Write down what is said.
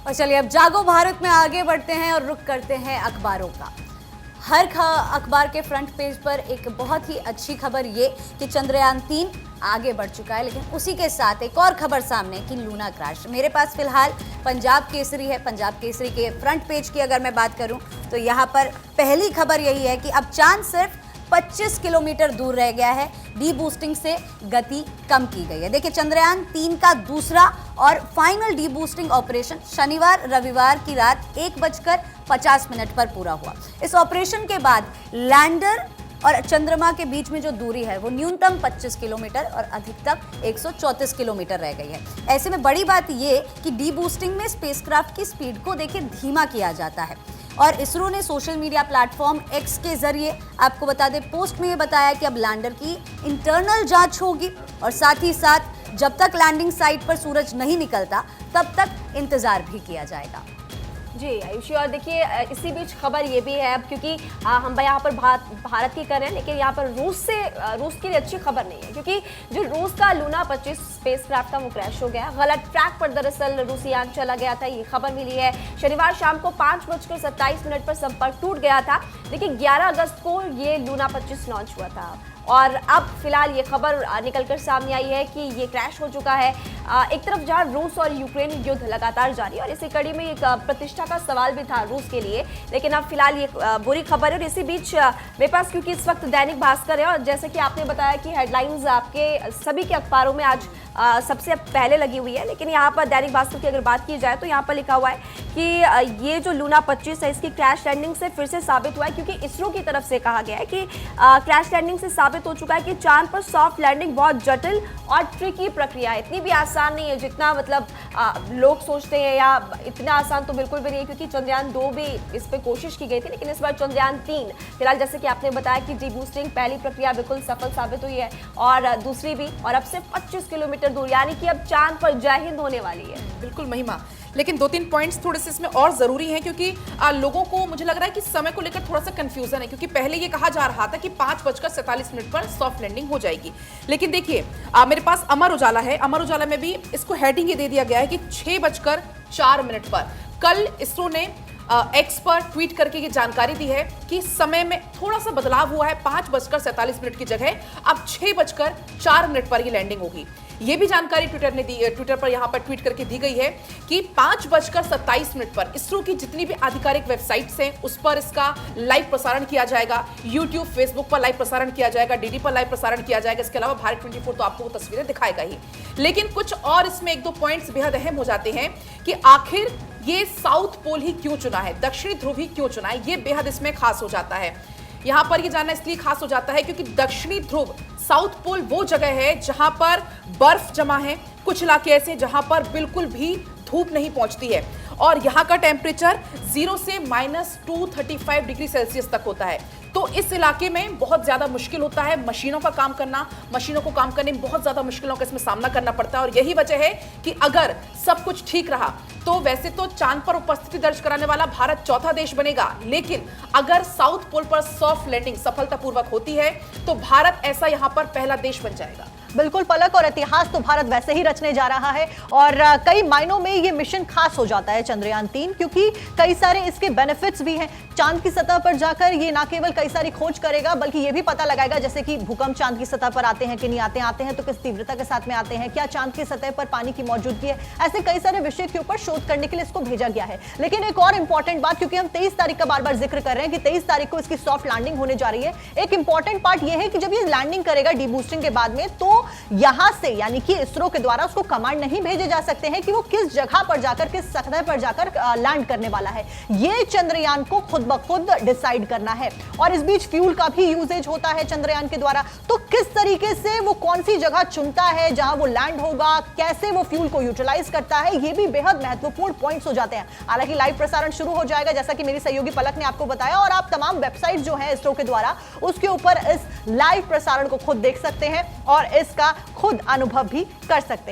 और चलिए अब जागो भारत में आगे बढ़ते हैं और रुख करते हैं अखबारों का। हर अखबार के फ्रंट पेज पर एक बहुत ही अच्छी खबर ये कि चंद्रयान 3 आगे बढ़ चुका है, लेकिन उसी के साथ एक और खबर सामने कि लूना क्रैश। मेरे पास फिलहाल पंजाब केसरी है। पंजाब केसरी के फ्रंट पेज की अगर मैं बात करूं तो यहाँ पर पहली खबर यही है कि अब चांद सिर्फ 25 किलोमीटर दूर रह गया है। डी बूस्टिंग से गति कम की गई है। देखिए, चंद्रयान 3 का दूसरा और फाइनल डी बूस्टिंग ऑपरेशन शनिवार रविवार की रात 1:50 पर पूरा हुआ। इस ऑपरेशन के बाद लैंडर और चंद्रमा के बीच में जो दूरी है वो न्यूनतम 25 किलोमीटर और अधिकतम 134 किलोमीटर रह गई है। ऐसे में बड़ी बात ये कि डी बूस्टिंग में स्पेसक्राफ्ट की स्पीड को देखिए धीमा किया जाता है। और इसरो ने सोशल मीडिया प्लेटफॉर्म एक्स के जरिए आपको बता दें, पोस्ट में ये बताया कि अब लैंडर की इंटरनल जांच होगी और साथ ही साथ जब तक लैंडिंग साइट पर सूरज नहीं निकलता तब तक इंतजार भी किया जाएगा। जी आयुषी, और देखिए इसी बीच खबर ये भी है अब, क्योंकि हम यहाँ पर भारत की कर रहे हैं, लेकिन यहाँ पर रूस के लिए अच्छी खबर नहीं है, क्योंकि जो रूस का लूना 25 स्पेसक्राफ्ट था वो क्रैश हो गया। गलत ट्रैक पर दरअसल रूसी यान चला गया था, ये खबर मिली है। शनिवार शाम को 5:27 पर संपर्क टूट गया था। देखिए 11 अगस्त को ये लूना 25 लॉन्च हुआ था और अब फिलहाल ये खबर निकलकर सामने आई है कि ये क्रैश हो चुका है। एक तरफ जहां रूस और यूक्रेन युद्ध लगातार जारी है और इसी कड़ी में एक प्रतिष्ठा का सवाल भी था रूस के लिए, लेकिन अब फिलहाल ये बुरी खबर है। और इसी बीच मेरे पास, क्योंकि इस वक्त दैनिक भास्कर है और जैसे कि आपने बताया कि हेडलाइंस आपके सभी के अखबारों में आज सबसे पहले लगी हुई है, लेकिन यहाँ पर दैनिक भास्कर की अगर बात की जाए तो यहाँ पर लिखा हुआ है कि ये जो लूना 25 है इसकी क्रैश लैंडिंग से फिर से साबित हुआ है, क्योंकि इसरो की तरफ से कहा गया है कि क्रैश लैंडिंग से साबित हो चुका है कि चांद पर सॉफ्ट लैंडिंग बहुत जटिल और ट्रिकी प्रक्रिया है। इतनी भी आसान नहीं है जितना मतलब लोग सोचते हैं, या इतना आसान तो बिल्कुल भी नहीं है, क्योंकि चंद्रयान 2 भी इस पर कोशिश की गई थी, लेकिन इस बार चंद्रयान 3 फिलहाल जैसे कि आपने बताया कि डी बूस्टिंग पहली प्रक्रिया बिल्कुल सफल साबित हुई है और दूसरी भी, और अब से 25 किलोमीटर दूर, यानी कि अब चांद पर जय हिंद होने वाली है। बिल्कुल महिमा, लेकिन 2-3 पॉइंट्स थोड़े से इसमें और जरूरी हैं, क्योंकि लोगों को मुझे लग रहा है कि समय को लेकर थोड़ा सा कंफ्यूजन है, क्योंकि पहले ये कहा जा रहा था कि 5:47 पर सॉफ्ट लैंडिंग हो जाएगी। लेकिन देखिए मेरे पास अमर उजाला है। अमर उजाला में भी इसको हेडिंग ये दे दिया गया है कि 6:04 पर। कल इसरो ने एक्स पर ट्वीट करके ये जानकारी दी है कि समय में थोड़ा सा बदलाव हुआ है। 5:47 की जगह अब 6:04 पर ये लैंडिंग होगी। ये भी जानकारी ट्विटर पर यहाँ पर ट्वीट करके दी गई है कि 5:27 पर इसरो की जितनी भी आधिकारिक वेबसाइट्स हैं उस पर इसका लाइव प्रसारण किया जाएगा। यूट्यूब, फेसबुक पर लाइव प्रसारण किया जाएगा, डीडी पर लाइव प्रसारण किया जाएगा। इसके अलावा भारत 24 तो आपको वो तस्वीरें दिखाएगा ही। लेकिन कुछ और इसमें 1-2 पॉइंट्स बेहद अहम हो जाते हैं कि आखिर ये साउथ पोल ही क्यों चुना है, दक्षिणी ध्रुव ही क्यों चुना है, ये बेहद इसमें खास हो जाता है। यहां पर ये जानना इसलिए खास हो जाता है क्योंकि दक्षिणी ध्रुव, साउथ पोल वो जगह है जहां पर बर्फ जमा है। कुछ इलाके ऐसे जहां पर बिल्कुल भी धूप नहीं पहुंचती है और यहाँ का टेम्परेचर 0 से -235 डिग्री सेल्सियस तक होता है। तो इस इलाके में बहुत ज्यादा मुश्किल होता है मशीनों का काम करना। मशीनों को काम करने में बहुत ज्यादा मुश्किलों का इसमें सामना करना पड़ता है और यही वजह है कि अगर सब कुछ ठीक रहा तो वैसे तो चांद पर उपस्थिति दर्ज कराने वाला भारत चौथा देश बनेगा, लेकिन अगर साउथ पोल पर सॉफ्ट लैंडिंग सफलतापूर्वक होती है तो भारत ऐसा यहां पर पहला देश बन जाएगा। बिल्कुल पलक, और इतिहास तो भारत वैसे ही रचने जा रहा है और कई मायनों में ये मिशन खास हो जाता है चंद्रयान 3, क्योंकि कई सारे इसके बेनिफिट्स भी हैं। चांद की सतह पर जाकर ये ना केवल कई सारी खोज करेगा बल्कि ये भी पता लगाएगा जैसे कि भूकंप चांद की सतह पर आते हैं कि नहीं आते हैं तो किस तीव्रता के साथ में आते हैं, क्या चांद की सतह पर पानी की मौजूदगी है। ऐसे कई सारे विषय के ऊपर शोध करने के लिए इसको भेजा गया है। लेकिन एक और इंपॉर्टेंट बात, क्योंकि हम 23 तारीख का बार बार जिक्र कर रहे हैं कि 23 तारीख को इसकी सॉफ्ट लैंडिंग होने जा रही है, एक इंपॉर्टेंट पार्ट यह है कि जब ये लैंडिंग करेगा डी बूस्टिंग के बाद में, तो यहां से यानी कि इसरो के द्वारा उसको कमांड नहीं भेजे जा सकते हैं कि वो किस जगह पर जाकर, किस सतह पर जाकर लैंड करने वाला है। ये चंद्रयान को खुद ब खुद डिसाइड करना है। और इस बीच फ्यूल का भी यूजेज होता है चंद्रयान के द्वारा, तो किस तरीके से वो कौन सी जगह चुनता है जहां वो लैंड होगा, कैसे वो फ्यूल को यूटिलाइज करता है, ये भी बेहद महत्वपूर्ण पॉइंट्स हो जाते हैं। हालांकि लाइव प्रसारण शुरू हो जाएगा जैसा कि मेरी सहयोगी पलक ने आपको बताया, और आप तमाम वेबसाइट जो है इसरो के द्वारा उसके ऊपर इस लाइव प्रसारण को खुद देख सकते हैं और इसका खुद अनुभव भी कर सकते हैं।